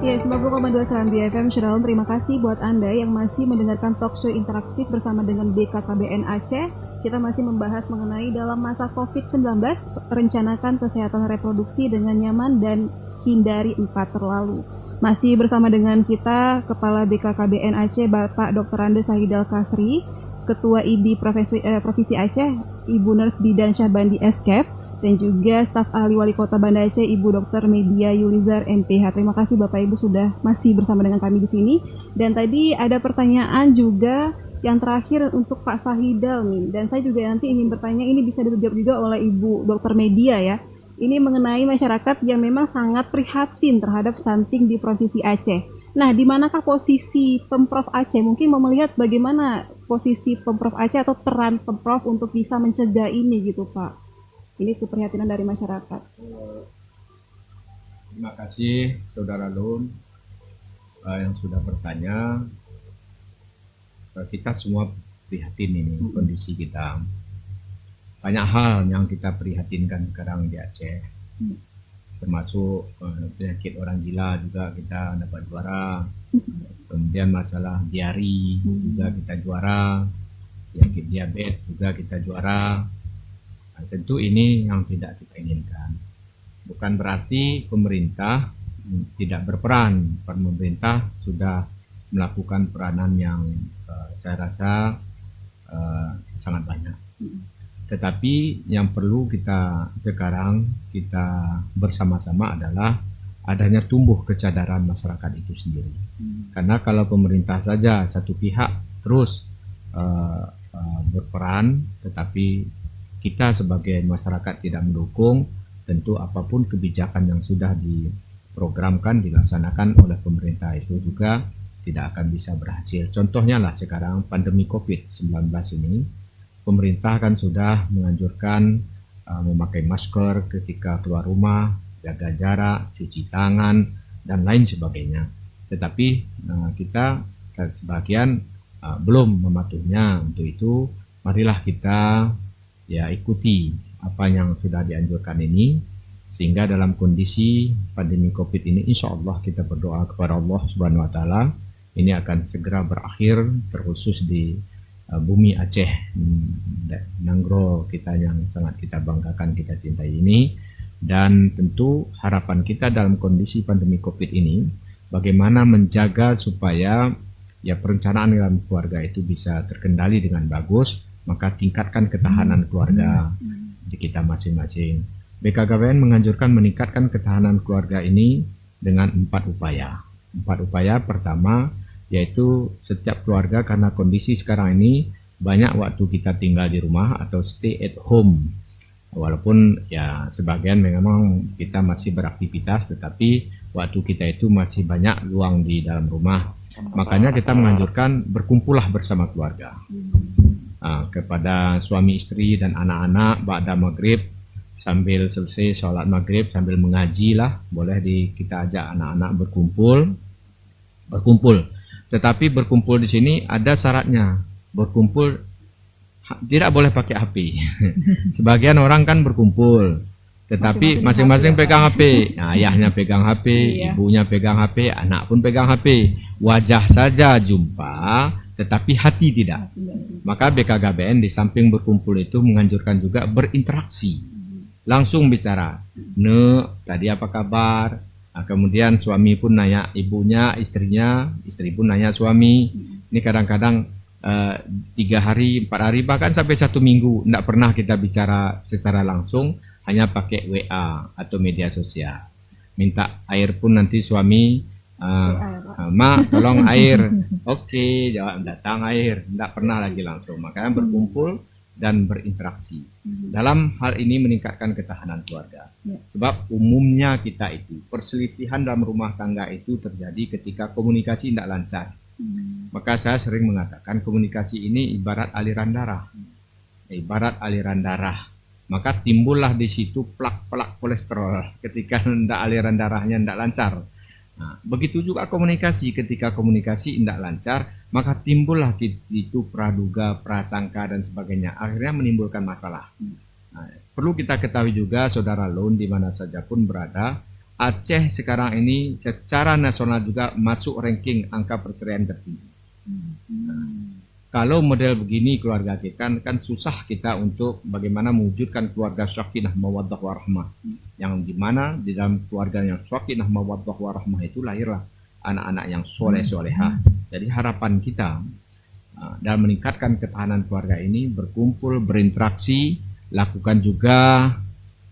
Ya, 90,2 Serambi FM. Shalom, terima kasih buat Anda yang masih mendengarkan talk show interaktif bersama dengan BKKBN Aceh. Kita masih membahas mengenai dalam masa COVID-19, rencanakan kesehatan reproduksi dengan nyaman dan hindari 4 terlalu. Masih bersama dengan kita Kepala BKKBN Aceh, Bapak Dr. Andes Sahidal Kasri, Ketua IBI Provinsi Aceh, Ibu Nurse Bidan Syahbandi Eskep, dan juga staf ahli wali kota Banda Aceh, Ibu Dr. Media Yulizar MPH. Terima kasih Bapak Ibu sudah masih bersama dengan kami di sini. Dan tadi ada pertanyaan juga yang terakhir untuk Pak Sahidal nih. Dan saya juga nanti ingin bertanya, ini bisa dijawab juga oleh Ibu Dr. Media ya. Ini mengenai masyarakat yang memang sangat prihatin terhadap stunting di Provinsi Aceh. Nah, di manakah posisi Pemprov Aceh? Mungkin mau melihat bagaimana posisi Pemprov Aceh atau peran Pemprov untuk bisa mencegah ini gitu Pak. Ini keprihatinan dari masyarakat. Terima kasih Saudara Lun yang sudah bertanya. Kita semua prihatin ini kondisi kita. Banyak hal yang kita prihatinkan sekarang di Aceh, termasuk penyakit orang gila juga kita dapat juara. Kemudian masalah diari juga kita juara, penyakit diabetes juga kita juara. Nah, tentu ini yang tidak kita inginkan. Bukan berarti pemerintah tidak berperan. Pemerintah sudah melakukan peranan yang saya rasa sangat banyak. Tetapi yang perlu kita sekarang kita bersama-sama adalah adanya tumbuh kesadaran masyarakat itu sendiri. Karena kalau pemerintah saja satu pihak terus berperan, tetapi kita sebagai masyarakat tidak mendukung, tentu apapun kebijakan yang sudah diprogramkan, dilaksanakan oleh pemerintah itu juga tidak akan bisa berhasil. Contohnya lah sekarang pandemi COVID-19 ini, pemerintah kan sudah menganjurkan memakai masker ketika keluar rumah, jaga jarak, cuci tangan, dan lain sebagainya. Tetapi kita sebagian belum mematuhinya. Untuk itu, marilah kita ikuti apa yang sudah dianjurkan ini, sehingga dalam kondisi pandemi COVID ini insya Allah kita berdoa kepada Allah Subhanahu Wa Taala ini akan segera berakhir, terkhusus di bumi Aceh, Nanggro kita yang sangat kita banggakan, kita cintai ini. Dan tentu harapan kita dalam kondisi pandemi COVID ini bagaimana menjaga supaya perencanaan dalam keluarga itu bisa terkendali dengan bagus. Maka tingkatkan ketahanan keluarga di kita masing-masing. BKKBN menganjurkan meningkatkan ketahanan keluarga ini dengan 4 upaya. 4 upaya pertama yaitu setiap keluarga, karena kondisi sekarang ini banyak waktu kita tinggal di rumah atau stay at home. Walaupun sebagian memang kita masih beraktivitas, tetapi waktu kita itu masih banyak luang di dalam rumah. Makanya kita menganjurkan berkumpullah bersama keluarga. Kepada suami istri dan anak-anak ba'da maghrib, sambil selesai sholat maghrib sambil mengaji lah, boleh kita ajak anak-anak berkumpul. Tetapi berkumpul di sini ada syaratnya. Berkumpul tidak boleh pakai HP. Sebagian orang kan berkumpul, tetapi masing-masing pegang HP. Ayahnya pegang HP, ibunya pegang HP, anak pun pegang HP. Wajah saja jumpa, tetapi hati tidak. Maka BKKBN di samping berkumpul itu menganjurkan juga berinteraksi. Langsung bicara. Tadi apa kabar? Kemudian suami pun nanya ibunya, istrinya, istri pun nanya suami. Ini kadang-kadang 3 hari, 4 hari, bahkan sampai 1 minggu tidak pernah kita bicara secara langsung, hanya pakai WA atau media sosial. Minta air pun nanti suami, "Ma, tolong air." Oke, jawab, datang air. Tidak pernah lagi langsung. Makanya berkumpul dan berinteraksi. Dalam hal ini meningkatkan ketahanan keluarga. Sebab umumnya kita itu perselisihan dalam rumah tangga itu terjadi ketika komunikasi tidak lancar. Maka saya sering mengatakan komunikasi ini ibarat aliran darah. Maka timbullah di situ plak-plak kolesterol ketika aliran darahnya tidak lancar. Nah, begitu juga komunikasi, ketika komunikasi tidak lancar, maka timbullah itu praduga, prasangka dan sebagainya, akhirnya menimbulkan masalah. Nah, perlu kita ketahui juga, saudara Lun, di mana saja pun berada, Aceh sekarang ini secara nasional juga masuk ranking angka perceraian tertinggi. Kalau model begini keluarga kita kan susah kita untuk bagaimana mewujudkan keluarga sakinah mawaddah warahmah, yang dimana di dalam keluarga yang sakinah mawaddah warahmah itu lahirlah anak-anak yang soleh solehah. Jadi harapan kita dalam meningkatkan ketahanan keluarga ini berkumpul, berinteraksi, lakukan juga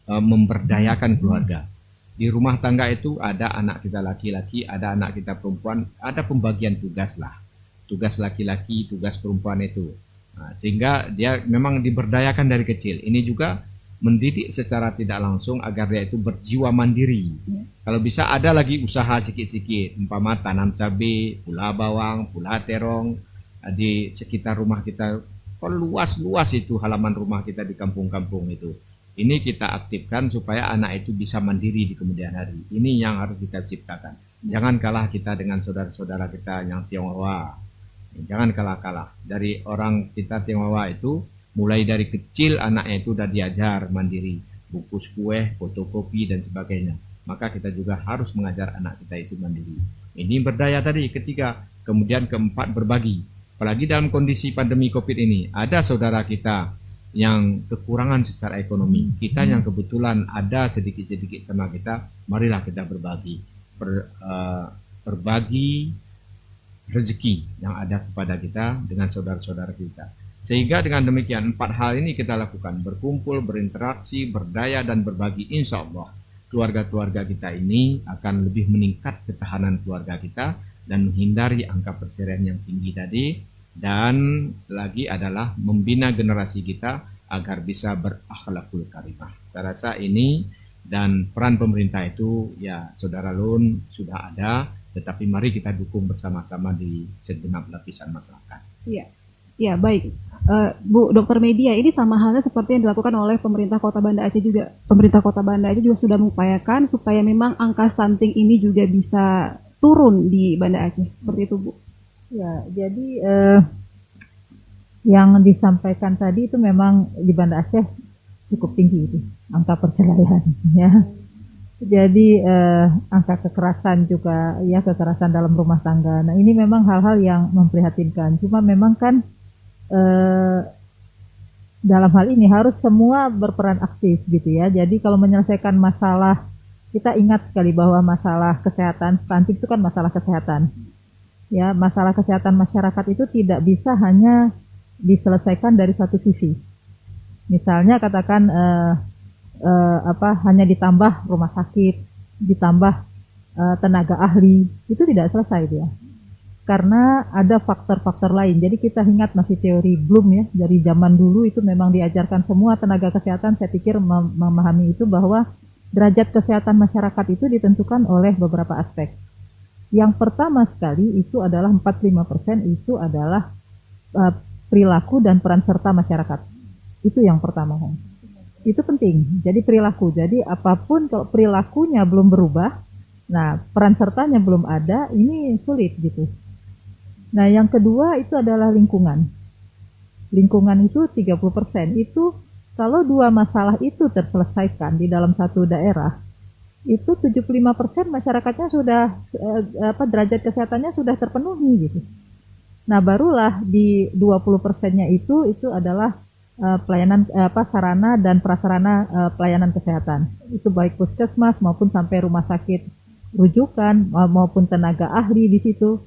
memberdayakan keluarga. Di rumah tangga itu ada anak kita laki-laki, ada anak kita perempuan, ada pembagian tugas lah. Tugas laki-laki, tugas perempuan itu. Sehingga dia memang diberdayakan dari kecil. Ini juga mendidik secara tidak langsung agar dia itu berjiwa mandiri. Kalau bisa ada lagi usaha sikit-sikit, umpama tanam cabai, pula bawang, pula terong, di sekitar rumah kita. Kalau luas-luas itu halaman rumah kita di kampung-kampung itu. Ini kita aktifkan supaya anak itu bisa mandiri di kemudian hari. Ini yang harus kita ciptakan. Jangan kalah kita dengan saudara-saudara kita yang Tionghoa. Jangan kalah-kalah. Dari orang kita Tionghoa itu, mulai dari kecil anaknya itu sudah diajar mandiri. Bungkus kue, fotokopi, dan sebagainya. Maka kita juga harus mengajar anak kita itu mandiri. Ini berdaya tadi, ketiga. Kemudian keempat, berbagi. Apalagi dalam kondisi pandemi COVID ini, ada saudara kita yang kekurangan secara ekonomi, kita yang kebetulan ada sedikit-sedikit sama kita, marilah kita berbagi, berbagi rezeki yang ada kepada kita dengan saudara-saudara kita. Sehingga dengan demikian 4 hal ini kita lakukan, berkumpul, berinteraksi, berdaya, dan berbagi. Insya Allah keluarga-keluarga kita ini akan lebih meningkat ketahanan keluarga kita dan menghindari angka perceraian yang tinggi tadi. Dan lagi adalah membina generasi kita agar bisa berakhlakul karimah. Saya rasa ini dan peran pemerintah itu ya Saudara Lun sudah ada, tetapi mari kita dukung bersama-sama di segenap lapisan masyarakat. Iya, ya baik. Bu Dr. Media, ini sama halnya seperti yang dilakukan oleh pemerintah Kota Banda Aceh juga. Pemerintah Kota Banda Aceh juga sudah mengupayakan supaya memang angka stunting ini juga bisa turun di Banda Aceh. Seperti itu, Bu. Ya, jadi yang disampaikan tadi itu memang di Banda Aceh cukup tinggi itu angka perceraian, ya. Jadi angka kekerasan juga, ya kekerasan dalam rumah tangga. Nah ini memang hal-hal yang memprihatinkan. Cuma memang kan dalam hal ini harus semua berperan aktif gitu ya. Jadi kalau menyelesaikan masalah, kita ingat sekali bahwa masalah kesehatan stunting itu kan masalah kesehatan. Ya, masalah kesehatan masyarakat itu tidak bisa hanya diselesaikan dari satu sisi. Misalnya katakan hanya ditambah rumah sakit, ditambah tenaga ahli, itu tidak selesai dia. Karena ada faktor-faktor lain. Jadi kita ingat masih teori Bloom ya, dari zaman dulu itu memang diajarkan semua tenaga kesehatan, saya pikir memahami itu bahwa derajat kesehatan masyarakat itu ditentukan oleh beberapa aspek. Yang pertama sekali itu adalah 45% itu adalah perilaku dan peran serta masyarakat. Itu yang pertama. Itu penting. Jadi perilaku. Jadi apapun kalau perilakunya belum berubah, nah peran sertanya belum ada, ini sulit gitu. Nah yang kedua itu adalah lingkungan. Lingkungan itu 30%. Itu kalau dua masalah itu terselesaikan di dalam satu daerah, itu 75% masyarakatnya sudah derajat kesehatannya sudah terpenuhi gitu. Nah barulah di 20%-nya itu adalah pelayanan sarana dan prasarana pelayanan kesehatan. Itu baik puskesmas maupun sampai rumah sakit rujukan maupun tenaga ahli di situ.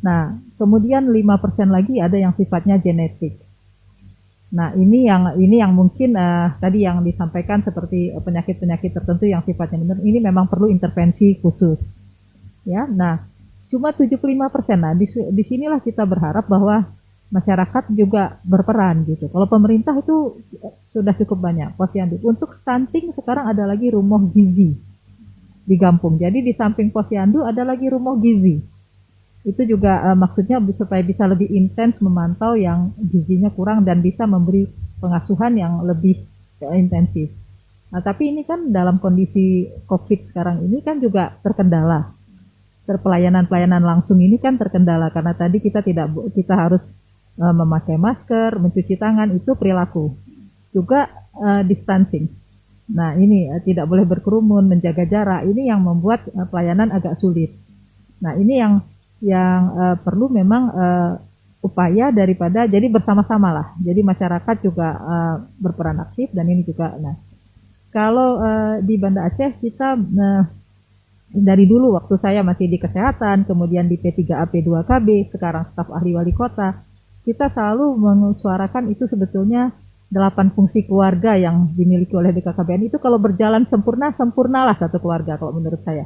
Nah, kemudian 5% lagi ada yang sifatnya genetik. Nah, ini yang mungkin tadi yang disampaikan seperti penyakit-penyakit tertentu yang sifatnya benar, ini memang perlu intervensi khusus. Ya, nah, cuma 75%. Nah, di sinilah kita berharap bahwa masyarakat juga berperan gitu. Kalau pemerintah itu sudah cukup banyak posyandu. Untuk stunting sekarang ada lagi rumah gizi di kampung. Jadi di samping posyandu ada lagi rumah gizi. Itu juga maksudnya supaya bisa lebih intens memantau yang gizinya kurang dan bisa memberi pengasuhan yang lebih intensif. Nah, tapi ini kan dalam kondisi COVID sekarang ini kan juga terkendala. Pelayanan-pelayanan langsung ini kan terkendala karena tadi kita harus memakai masker, mencuci tangan, itu perilaku. Juga distancing. Nah ini tidak boleh berkerumun, menjaga jarak. Ini yang membuat pelayanan agak sulit. Nah ini yang perlu memang upaya daripada jadi bersama-sama lah. Jadi masyarakat juga berperan aktif dan ini juga. Nah kalau di Banda Aceh kita dari dulu waktu saya masih di kesehatan, kemudian di P3AP 2KB, sekarang staf ahli wali kota, kita selalu mensuarakan itu sebetulnya 8 fungsi keluarga yang dimiliki oleh BKKBN itu kalau berjalan sempurnalah satu keluarga kalau menurut saya.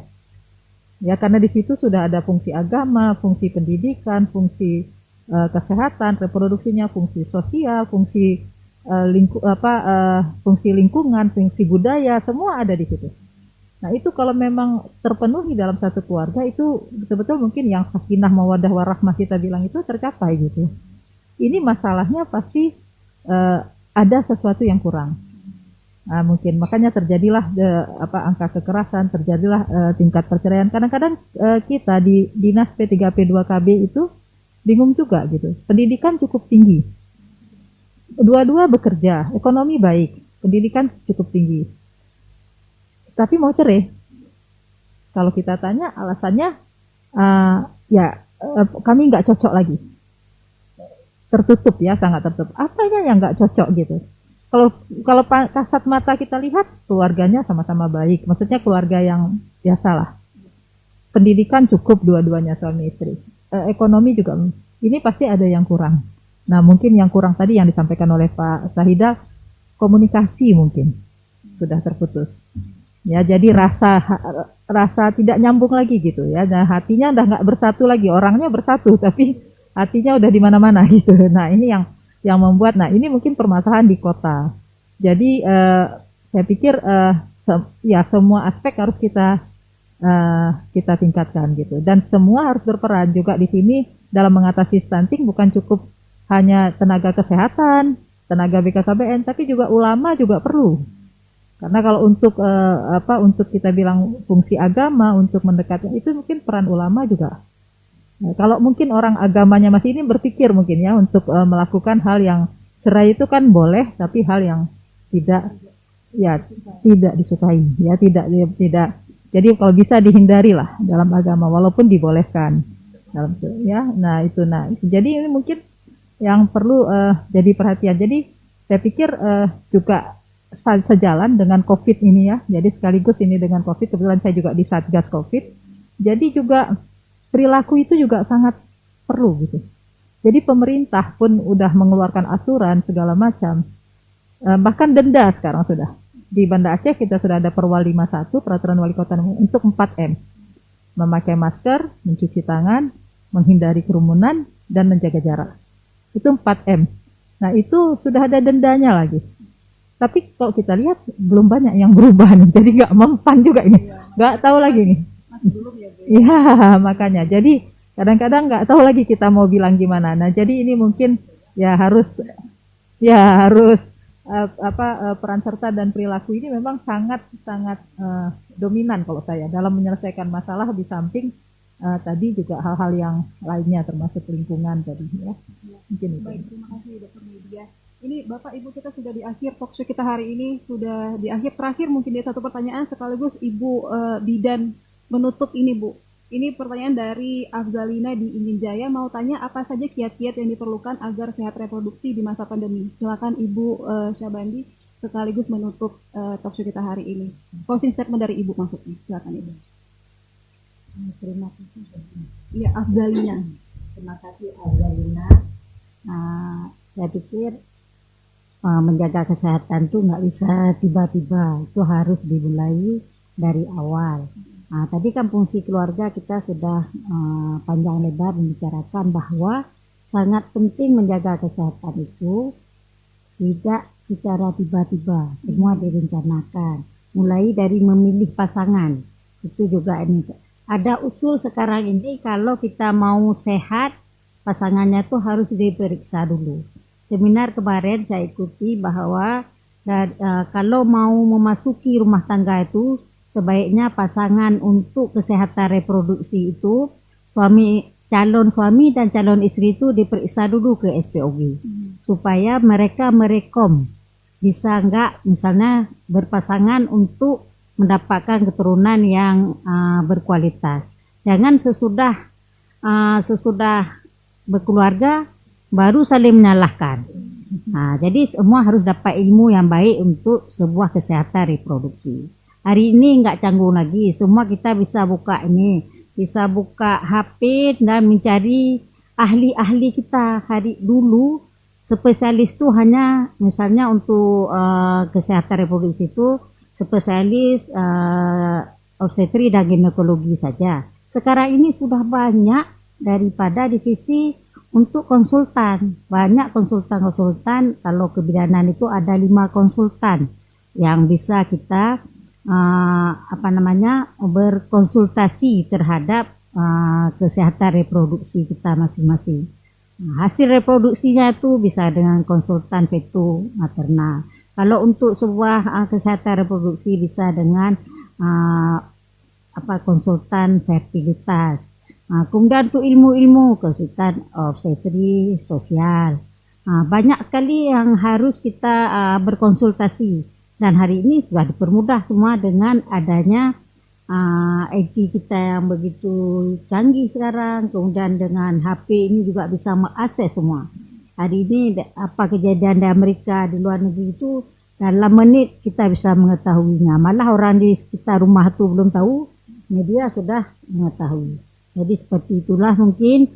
Ya karena di situ sudah ada fungsi agama, fungsi pendidikan, fungsi kesehatan, reproduksinya, fungsi sosial, fungsi fungsi lingkungan, fungsi budaya, semua ada di situ. Nah itu kalau memang terpenuhi dalam satu keluarga itu betul-betul mungkin yang sakinah mawaddah warahmah kita bilang itu tercapai gitu. Ini masalahnya pasti ada sesuatu yang kurang. Nah, mungkin makanya terjadilah angka kekerasan, terjadilah tingkat perceraian. Kadang-kadang kita di dinas P3P 2KB itu bingung juga gitu. Pendidikan cukup tinggi, dua-dua bekerja, ekonomi baik, pendidikan cukup tinggi. Tapi mau cerai. Kalau kita tanya alasannya, kami nggak cocok lagi. Tertutup ya, sangat tertutup. Apanya yang nggak cocok gitu? Kalau kasat mata kita lihat, keluarganya sama-sama baik. Maksudnya keluarga yang biasalah. Pendidikan cukup dua-duanya suami istri. Ekonomi juga. Ini pasti ada yang kurang. Nah mungkin yang kurang tadi yang disampaikan oleh Pak Sahida, komunikasi mungkin sudah terputus. Ya jadi rasa tidak nyambung lagi gitu ya. Nah, hatinya udah nggak bersatu lagi, orangnya bersatu tapi hatinya udah di mana-mana gitu. Nah ini yang membuat, nah ini mungkin permasalahan di kota. Jadi saya pikir semua aspek harus kita tingkatkan gitu. Dan semua harus berperan juga di sini dalam mengatasi stunting. Bukan cukup hanya tenaga kesehatan, tenaga BKKBN, tapi juga ulama juga perlu. Karena kalau untuk untuk kita bilang fungsi agama untuk mendekatkan itu mungkin peran ulama juga. Nah, kalau mungkin orang agamanya masih ini berpikir mungkin ya untuk melakukan hal yang cerai itu kan boleh, tapi hal yang tidak disukai ya tidak. Jadi kalau bisa dihindari lah dalam agama walaupun dibolehkan dalam ya. Nah itu jadi ini mungkin yang perlu jadi perhatian. Jadi saya pikir juga sejalan dengan COVID ini ya. Jadi sekaligus ini dengan COVID, kebetulan saya juga di Satgas COVID. Jadi juga perilaku itu juga sangat perlu gitu. Jadi pemerintah pun udah mengeluarkan aturan segala macam. Bahkan denda sekarang sudah. Di Banda Aceh kita sudah ada Perwal 51, Peraturan Wali Kota untuk 4M. Memakai masker, mencuci tangan, menghindari kerumunan, dan menjaga jarak. Itu 4M. Nah itu sudah ada dendanya lagi. Tapi kalau kita lihat belum banyak yang berubah nih, jadi nggak mempan juga ini, nggak tahu lagi nih. Iya makanya, jadi kadang-kadang nggak tahu lagi kita mau bilang gimana. Nah jadi ini mungkin harus peran serta dan perilaku ini memang sangat dominan kalau saya dalam menyelesaikan masalah di samping tadi juga hal-hal yang lainnya termasuk lingkungan tadi ya. Mungkin itu. Baik, terima kasih Dr. Media. Ini Bapak Ibu kita sudah di akhir talkshow kita hari ini, sudah di akhir. Terakhir mungkin dia satu pertanyaan sekaligus Ibu Bidan menutup ini Bu. Ini pertanyaan dari Afzalina di Injin Jaya, mau tanya apa saja kiat-kiat yang diperlukan agar sehat reproduksi di masa pandemi. Silakan Ibu Syabandi sekaligus menutup talkshow kita hari ini. Closing statement dari Ibu maksudnya. Silakan Ibu. Terima kasih. Iya Afzalina. Terima kasih Afzalina. Saya pikir menjaga kesehatan tuh nggak bisa tiba-tiba, itu harus dimulai dari awal. Nah, tadi kan fungsi keluarga kita sudah panjang lebar membicarakan bahwa sangat penting menjaga kesehatan itu tidak secara tiba-tiba, semua direncanakan. Mulai dari memilih pasangan, itu juga ini. Ada usul sekarang ini kalau kita mau sehat, pasangannya tuh harus diperiksa dulu. Seminar kemarin saya ikuti bahwa kalau mau memasuki rumah tangga itu sebaiknya pasangan untuk kesehatan reproduksi itu calon suami dan calon istri itu diperiksa dulu ke SPOG supaya mereka merekom bisa nggak misalnya berpasangan untuk mendapatkan keturunan yang berkualitas. Jangan sesudah berkeluarga baru saling menyalahkan. Nah, jadi semua harus dapat ilmu yang baik untuk sebuah kesehatan reproduksi. Hari ini nggak canggung lagi, semua kita bisa buka HP dan mencari ahli-ahli kita. Hari dulu spesialis itu hanya misalnya untuk kesehatan reproduksi itu spesialis obstetri dan ginekologi saja. Sekarang ini sudah banyak daripada divisi untuk konsultan. Banyak konsultan-konsultan, kalau kebidanan itu ada 5 konsultan yang bisa kita berkonsultasi terhadap kesehatan reproduksi kita masing-masing. Nah, hasil reproduksinya itu bisa dengan konsultan feto maternal. Kalau untuk sebuah kesehatan reproduksi bisa dengan konsultan fertilitas. Kemudian untuk ilmu-ilmu konsultan obstetri sosial. Banyak sekali yang harus kita berkonsultasi. Dan hari ini sudah dipermudah semua dengan adanya IT kita yang begitu canggih sekarang. Kemudian dengan HP ini juga bisa mengakses semua. Hari ini apa kejadian di Amerika, di luar negeri itu dalam menit kita bisa mengetahuinya. Malah orang di sekitar rumah itu belum tahu, media sudah mengetahui. Jadi seperti itulah mungkin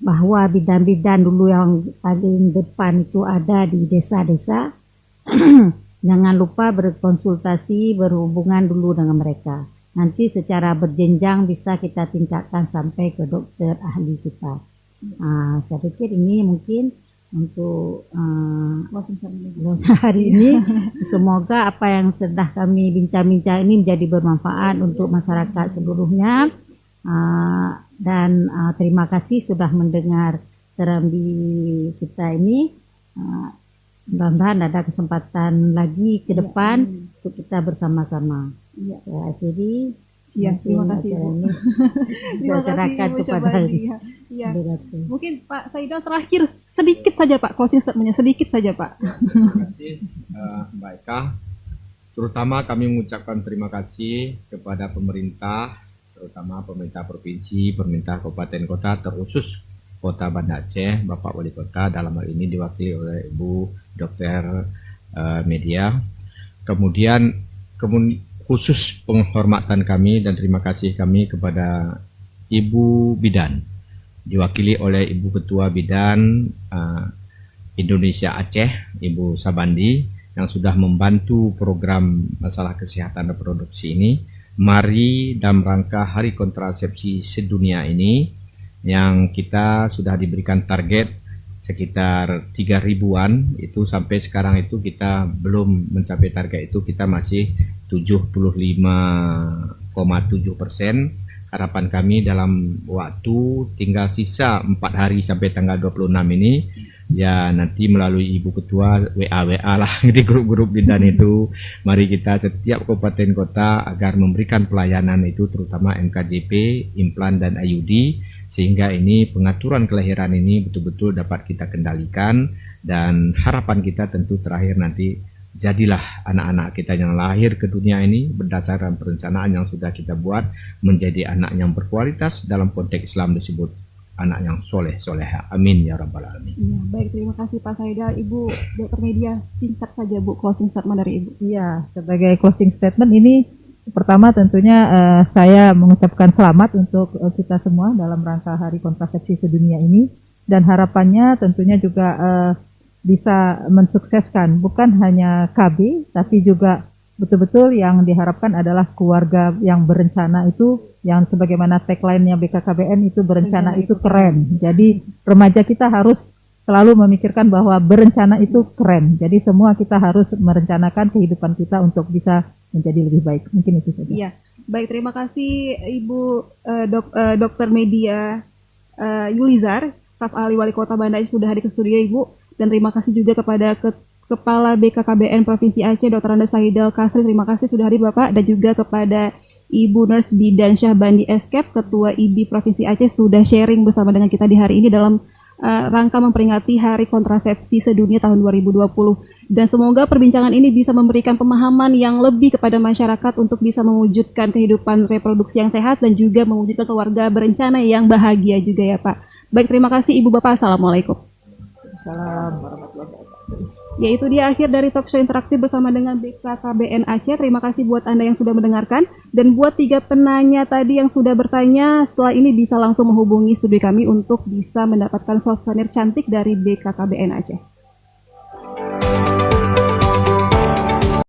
bahwa bidan-bidan dulu yang paling depan itu ada di desa-desa. Jangan lupa berkonsultasi, berhubungan dulu dengan mereka. Nanti secara berjenjang bisa kita tingkatkan sampai ke dokter ahli kita. Saya pikir ini mungkin untuk hari ini. Semoga apa yang sudah kami bincang-bincang ini menjadi bermanfaat untuk masyarakat seluruhnya. Dan terima kasih sudah mendengar serambi kita ini. Mudah-mudahan ada kesempatan lagi ke depan untuk kita bersama-sama. Saya akhiri. Terima kasih Bu. Terima kasih Bu Syabandi. Mungkin Pak Saidal terakhir sedikit saja Pak, closing statementnya sedikit saja Pak. Terima kasih Mbak Eka. Terutama kami mengucapkan terima kasih kepada pemerintah, terutama pemerintah provinsi, pemerintah kabupaten kota, terkhusus Kota Banda Aceh, Bapak Wali Kota dalam hal ini diwakili oleh Ibu Dr. Media. Kemudian khusus penghormatan kami dan terima kasih kami kepada Ibu Bidan, diwakili oleh Ibu Ketua Bidan Indonesia Aceh, Ibu Sabandi, yang sudah membantu program masalah kesehatan reproduksi ini. Mari dalam rangka Hari Kontrasepsi Sedunia ini, yang kita sudah diberikan target sekitar 3.000-an, itu sampai sekarang itu kita belum mencapai target itu, kita masih 75,7%. Harapan kami dalam waktu tinggal sisa 4 hari sampai tanggal 26 ini, ya nanti melalui Ibu Ketua WA lah di grup-grup bidan itu, mari kita setiap kabupaten kota agar memberikan pelayanan itu, terutama MKJP, implan dan IUD, sehingga ini pengaturan kelahiran ini betul-betul dapat kita kendalikan. Dan harapan kita tentu terakhir nanti, jadilah anak-anak kita yang lahir ke dunia ini berdasarkan perencanaan yang sudah kita buat menjadi anak yang berkualitas, dalam konteks Islam disebut anak yang soleh-soleha. Amin ya rabbal alamin. Ya, baik, terima kasih Pak Saidal. Ibu Dr. Media, singkat saja Bu closing statement dari Ibu. Iya, sebagai closing statement ini, pertama tentunya saya mengucapkan selamat untuk kita semua dalam rangka Hari Kontrasepsi Sedunia ini, dan harapannya tentunya juga bisa mensukseskan bukan hanya KB, tapi juga betul-betul yang diharapkan adalah keluarga yang berencana itu, yang sebagaimana tagline-nya BKKBN itu, berencana itu keren. Jadi remaja kita harus selalu memikirkan bahwa berencana itu keren. Jadi semua kita harus merencanakan kehidupan kita untuk bisa menjadi lebih baik. Mungkin itu saja. Iya, baik, terima kasih Ibu Dr. Media Yulizar, staf ahli Wali Kota Banda Aceh, sudah hadir ke studio Ibu. Dan terima kasih juga kepada Kepala BKKBN Provinsi Aceh, Dr. Anda Saidal Kasri, terima kasih sudah hadir Bapak. Dan juga kepada Ibu Nurse Bidan Syahbandi Eskep, Ketua IBI Provinsi Aceh, sudah sharing bersama dengan kita di hari ini dalam rangka memperingati Hari Kontrasepsi Sedunia tahun 2020. Dan semoga perbincangan ini bisa memberikan pemahaman yang lebih kepada masyarakat untuk bisa mewujudkan kehidupan reproduksi yang sehat dan juga mewujudkan keluarga berencana yang bahagia juga ya Pak. Baik, terima kasih Ibu Bapak. Assalamualaikum. Salam warahmatullahi wabarakatuh. Ya, itu dia akhir dari talkshow interaktif bersama dengan BKKBN Aceh. Terima kasih buat Anda yang sudah mendengarkan. Dan buat 3 penanya tadi yang sudah bertanya, setelah ini bisa langsung menghubungi studi kami untuk bisa mendapatkan souvenir cantik dari BKKBN Aceh.